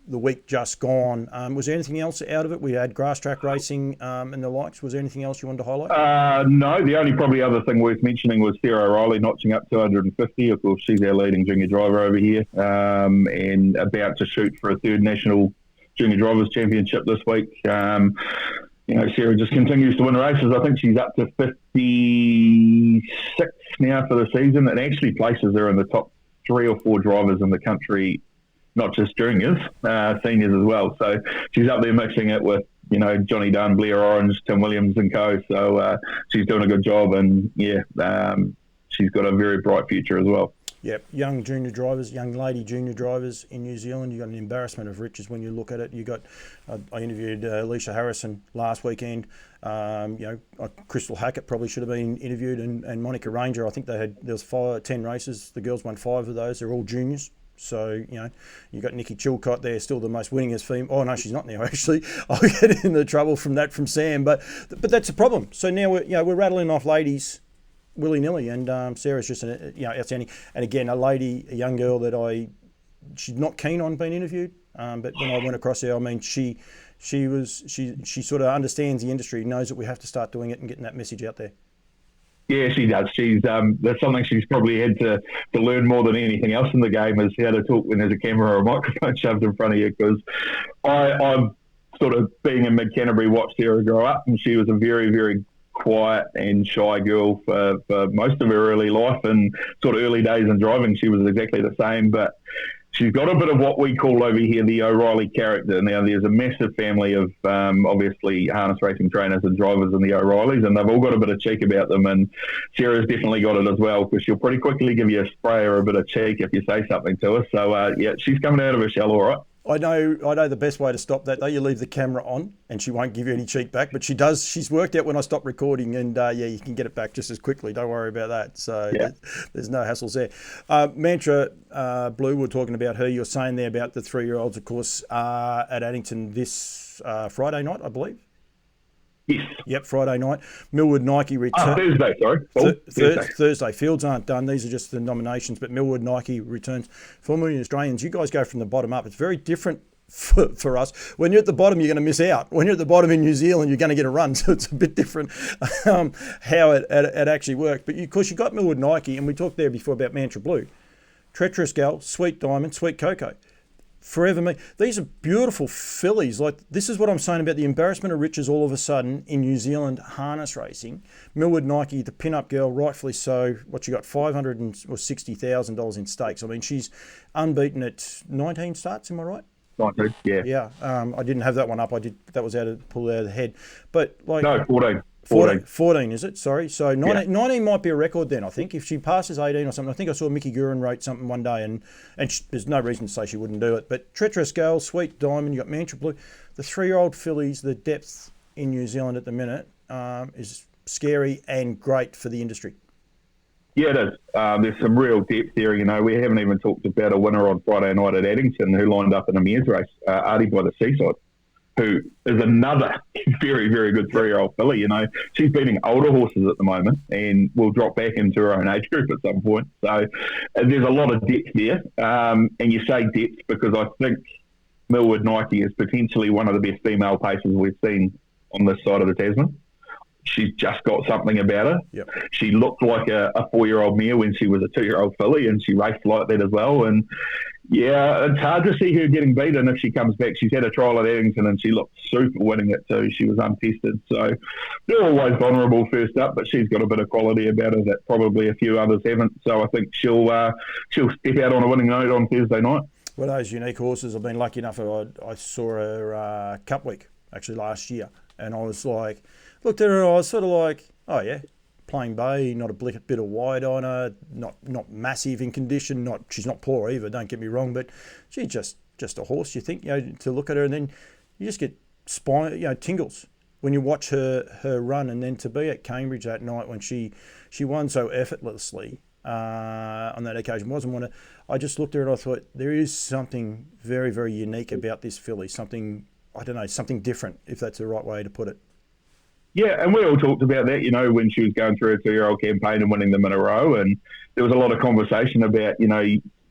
the week just gone. Was there anything else out of it? We had grass track racing and the likes. Was there anything else you wanted to highlight? No, the only probably other thing worth mentioning was Sarah O'Reilly notching up 250. Of course, she's our leading junior driver over here and about to shoot for a third national junior drivers championship this week. Sarah just continues to win races. I think she's up to 56 now for the season, and actually places her in the top 3 or 4 drivers in the country, not just juniors, seniors as well. So she's up there mixing it with, Johnny Dunn, Blair Orange, Tim Williams and co. So she's doing a good job, and she's got a very bright future as well. Yep, young junior drivers, young lady junior drivers in New Zealand. You've got an embarrassment of riches when you look at it. You got, I interviewed Alicia Harrison last weekend. Crystal Hackett probably should have been interviewed, and Monica Ranger. I think there was 10 races. The girls won 5 of those. They're all juniors. So, you got Nikki Chilcott there, still the most winningest female. Oh, no, she's not now, actually. I'll get into trouble from Sam. But that's a problem. So now we're rattling off ladies willy-nilly, and Sarah's just outstanding. And again, a young girl that she's not keen on being interviewed, but when I went across there, I mean, she sort of understands the industry, knows that we have to start doing it and getting that message out there. Yeah, she does. She's that's something she's probably had to learn more than anything else in the game, is how to talk when there's a camera or a microphone shoved in front of you. Because I've sort of, being in mid-Canterbury, watched Sarah grow up, and she was a very, very quiet and shy girl for most of her early life, and sort of early days in driving she was exactly the same, but she's got a bit of what we call over here the O'Reilly character. Now, there's a massive family of obviously harness racing trainers and drivers in the O'Reillys, and they've all got a bit of cheek about them, and Sarah's definitely got it as well, because she'll pretty quickly give you a spray or a bit of cheek if you say something to her. So she's coming out of her shell all right. I know the best way to stop that, though. You leave the camera on and she won't give you any cheek back, but she does. She's worked out when I stop recording, and you can get it back just as quickly. Don't worry about that. So there's no hassles there. Mantra Blue, we're talking about her. You're saying there about the 3-year-olds, of course, at Addington this Friday night, I believe. Yes. Yep, Friday night. Millwood Nike returns. Thursday, sorry. Thursday. Fields aren't done. These are just the nominations, but Millwood Nike returns. 4 million Australians. You guys go from the bottom up. It's very different for us. When you're at the bottom, you're going to miss out. When you're at the bottom in New Zealand, you're going to get a run. So it's a bit different how it actually works. But of course, you got Millwood Nike, and we talked there before about Mantra Blue. Treacherous Gal, Sweet Diamond, Sweet Cocoa. Forever Me. These are beautiful fillies. Like, this is what I'm saying about the embarrassment of riches all of a sudden in New Zealand harness racing. Millwood Nike, the pin-up girl, rightfully so. What you got, $560,000 in stakes. I mean, she's unbeaten at 19 starts. Am I right? 19, yeah. Yeah. I didn't have that one up. That was pulled out of the head. But like, no, 14. 14, is it? Sorry. So 19 might be a record then, I think. If she passes 18 or something. I think I saw Mickey Gurin wrote something one day, and there's no reason to say she wouldn't do it. But Treacherous Girl, Sweet Diamond, you got Mantra Blue. The 3-year-old fillies, the depth in New Zealand at the minute is scary and great for the industry. Yeah, it is. There's some real depth there. We haven't even talked about a winner on Friday night at Addington who lined up in a mares race, Artie by the Seaside, who is another very, very good 3-year-old filly. She's beating older horses at the moment and will drop back into her own age group at some point. So there's a lot of depth there. And you say depth because I think Millwood Nike is potentially one of the best female pacers we've seen on this side of the Tasman. She's just got something about her. Yep. She looked like a 4-year-old mare when she was a 2-year-old filly, and she raced like that as well. And yeah, it's hard to see her getting beaten if she comes back. She's had a trial at Addington and she looked super winning it too. She was untested. So they're always vulnerable first up, but she's got a bit of quality about her that probably a few others haven't. So I think she'll step out on a winning note on Thursday night. Well, those unique horses, I've been lucky enough. I saw her Cup Week actually last year, and I was like, looked at her and I was sort of like, oh yeah, plain bay, not a bit of wide on her, not massive in condition, she's not poor either, don't get me wrong, but she's just a horse, you think, to look at her, and then you just get tingles when you watch her run, and then to be at Cambridge that night when she won so effortlessly on that occasion, wasn't one of, I just looked at her and I thought, there is something very, very unique about this filly, something different, if that's the right way to put it. Yeah, and we all talked about that, when she was going through her 2-year-old campaign and winning them in a row. And there was a lot of conversation about,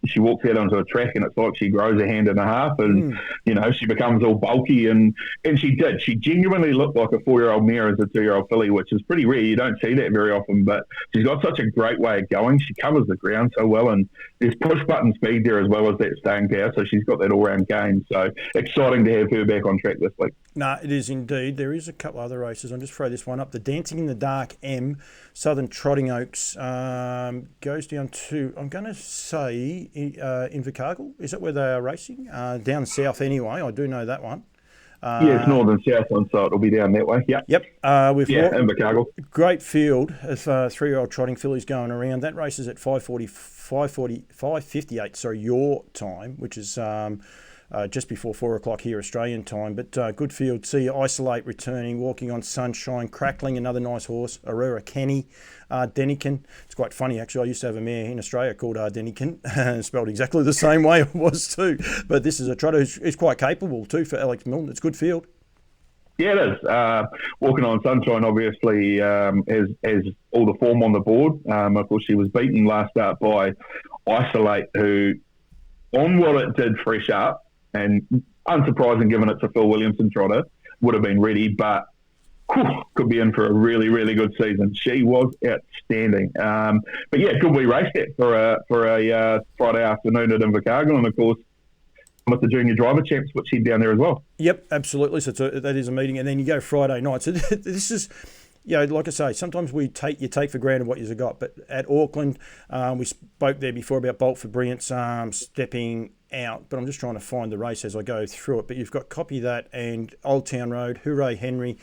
she walks out onto a track and it's like she grows a hand and a half, and she becomes all bulky, and she did. She genuinely looked like a 4-year-old mare as a 2-year-old filly, which is pretty rare. You don't see that very often, but she's got such a great way of going. She covers the ground so well, and there's push button speed there as well as that staying power. So she's got that all round game. So exciting to have her back on track this week. No, it is indeed. There is a couple other races. I'll just throw this one up. The Dancing in the Dark M, Southern Trotting Oaks, goes down to, I'm going to say, Invercargill. Is that where they are racing? Down south anyway. I do know that one. It's northern south one, so it'll be down that way. Yep. Invercargill. Great field of 3-year-old trotting fillies going around. That race is at 5:58. Sorry, your time, which is just before 4 o'clock here Australian time. But good field. See Isolate returning, Walking on Sunshine, Crackling, another nice horse, Aurora Kenny, Denikin. It's quite funny actually. I used to have a mare in Australia called Denikin, spelled exactly the same way it was too. But this is a trotter who's quite capable too for Alex Milne. It's good field. Yeah, it is. Walking on Sunshine obviously has all the form on the board. Of course, she was beaten last start by Isolate, who, on what it did fresh up, and unsurprising given it's a Phil Williamson trotter, would have been ready, but could be in for a really, really good season. She was outstanding. But yeah, could we race that for a Friday afternoon at Invercargill, and of course with the junior driver champs, which head down there as well. Yep, absolutely. So that is a meeting, and then you go Friday night. So this is, like I say, sometimes you take for granted what you've got. But at Auckland, we spoke there before about Bolt for Brilliance stepping out, but I'm just trying to find the race as I go through it. But you've got Copy That and Old Town Road, Hooray Henry,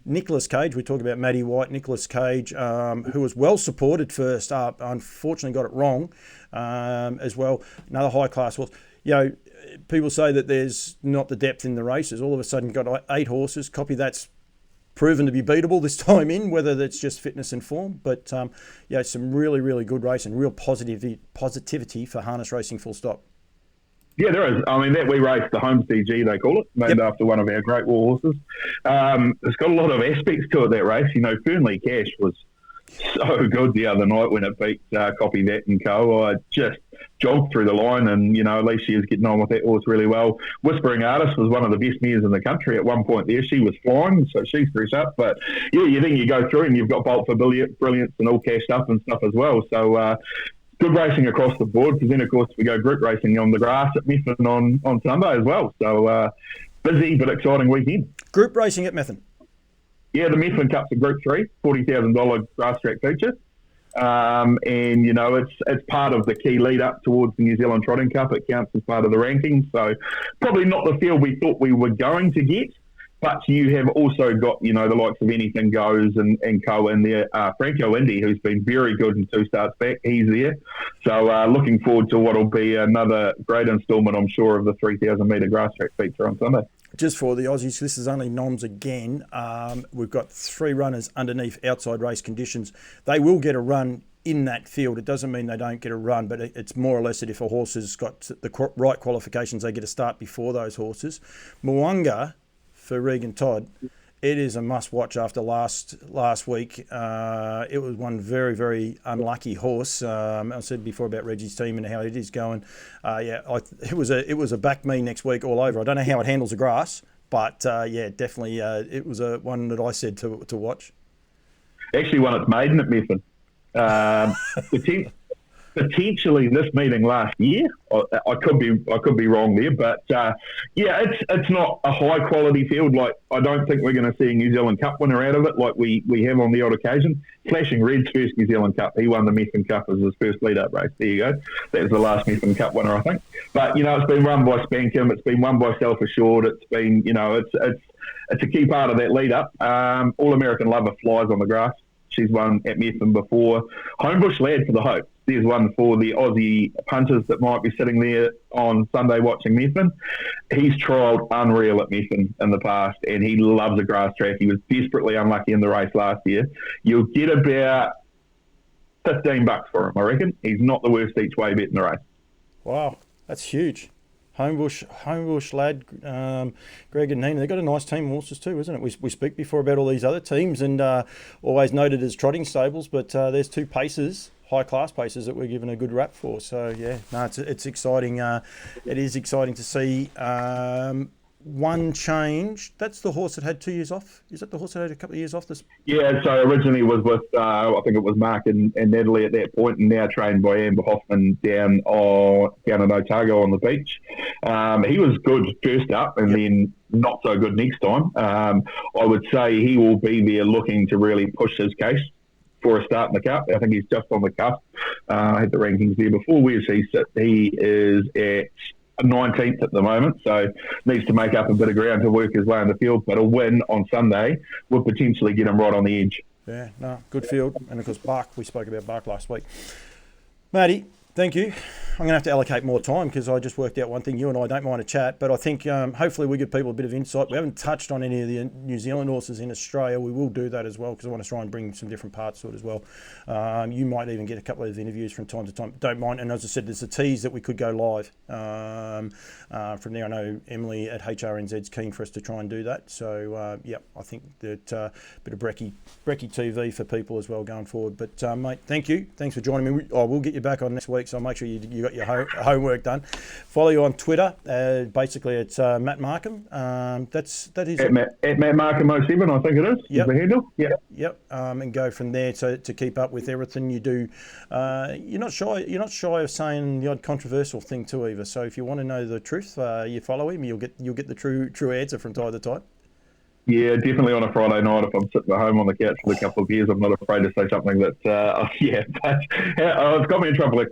Nicholas Cage. We talk about Maddie White, Nicholas Cage, who was well supported first up, unfortunately got it wrong as well. Another high class horse. People say that there's not the depth in the races. All of a sudden, you've got 8 horses. Copy That's proven to be beatable this time in, whether that's just fitness and form. But some really, really good race and real positivity for harness racing, full stop. Yeah, there is. I mean, that we raced the Home CG, they call it, named after one of our great war horses. It's got a lot of aspects to it, that race. Fernley Cash was so good the other night when it beat Copy That and Co. I just jogged through the line, and at least she is getting on with that horse really well. Whispering Artist was one of the best mares in the country at one point there. She was flying, so she's fresh up. But yeah, you think you go through and you've got Bolt for Brilliance and all cashed up and stuff as well. So good racing across the board, because then of course we go group racing on the grass at Methven on Sunday as well. So busy but exciting weekend. Group racing at Methven. Yeah, the Methven Cup's a Group 3, $40,000 grass track feature. And, it's part of the key lead up towards the New Zealand Trotting Cup. It counts as part of the rankings. So probably not the field we thought we were going to get, but you have also got, the likes of Anything Goes and Co in there. Franco Indy, who's been very good in 2 starts back, he's there. So looking forward to what will be another great instalment, I'm sure, of the 3,000 metre grass track feature on Sunday. Just for the Aussies, this is only noms again. We've got 3 runners underneath outside race conditions. They will get a run in that field. It doesn't mean they don't get a run, but it's more or less that if a horse has got the right qualifications, they get a start before those horses. Mwanga for Regan Todd, it is a must-watch after last week. It was one very, very unlucky horse. I said before about Reggie's team and how it is going. It was a back me next week all over. I don't know how it handles the grass, but definitely it was one that I said to watch. Actually, won its maiden at Methven. Potentially this meeting last year. I could be wrong there, but it's not a high quality field. Like, I don't think we're going to see a New Zealand Cup winner out of it like we have on the odd occasion. Flashing Red's first New Zealand Cup, he won the Methven Cup as his first lead up race. There you go. That was the last Methven Cup winner, I think. But it's been run by Spankham, it's been won by Self Assured. It's been it's a key part of that lead up. All American Lover flies on the grass. She's won at Methven before. Homebush Lad for the Hope. There's one for the Aussie punters that might be sitting there on Sunday watching Methven. He's trialled unreal at Methven in the past, and he loves a grass track. He was desperately unlucky in the race last year. You'll get about $15 for him, I reckon. He's not the worst each way bet in the race. Wow, that's huge. Homebush Lad, Greg and Nina, they've got a nice team of horses too, isn't it? We speak before about all these other teams and always noted as trotting stables, but there's 2 paces, high class paces that we're given a good rap for. So yeah, no, it's exciting. It is exciting to see. One change. That's the horse that had 2 years off. Is that the horse that had a couple of years off? This. Yeah, so originally was with, I think it was Mark and Natalie at that point, and now trained by Amber Hoffman down in Otago on the beach. He was good first up and then not so good next time. I would say he will be there looking to really push his case for a start in the Cup. I think he's just on the cusp. I had the rankings there before. Where's he sit? He is at 19th at the moment, so needs to make up a bit of ground to work his way in the field, but a win on Sunday would potentially get him right on the edge. Yeah, no, good field. And of course, Bark, we spoke about Bark last week. Matty, thank you. I'm going to have to allocate more time because I just worked out one thing. You and I don't mind a chat, but I think hopefully we give people a bit of insight. We haven't touched on any of the New Zealand horses in Australia. We will do that as well because I want to try and bring some different parts to it as well. You might even get a couple of interviews from time to time. Don't mind. And as I said, there's a tease that we could go live from there. I know Emily at HRNZ is keen for us to try and do that. So, I think that a bit of Brecky TV for people as well going forward. But, mate, thank you. Thanks for joining me. We'll get you back on next week, so make sure you got your homework done. Follow you on Twitter. Basically, it's Matt Markham. That is at Matt Markham 07, I think it is. Yep. The handle. Yeah. Yep. And go from there to keep up with everything you do. You're not shy of saying the odd controversial thing too, either. So if you want to know the truth, you follow him. You'll get the true answer from time to time. Yeah, definitely on a Friday night if I'm sitting at home on the couch with a couple of beers, I'm not afraid to say something that, it's got me in trouble a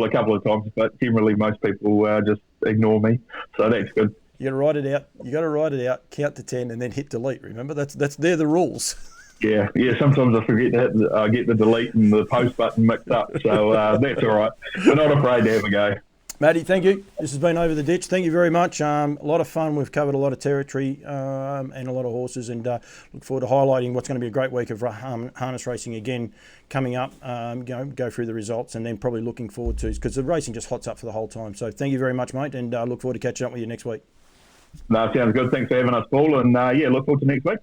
couple of times, but generally most people just ignore me, so that's good. You got to write it out. You got to write it out, count to 10, and then hit delete. Remember, they're the rules. Yeah. Sometimes I forget that I get the delete and the post button mixed up, so that's all right. We're not afraid to have a go. Matty, thank you. This has been Over the Ditch. Thank you very much. A lot of fun. We've covered a lot of territory and a lot of horses, and look forward to highlighting what's going to be a great week of harness racing again coming up. Go through the results, and then probably looking forward to, because the racing just hots up for the whole time. So thank you very much, mate, and look forward to catching up with you next week. No, sounds good. Thanks for having us, Paul, and look forward to next week.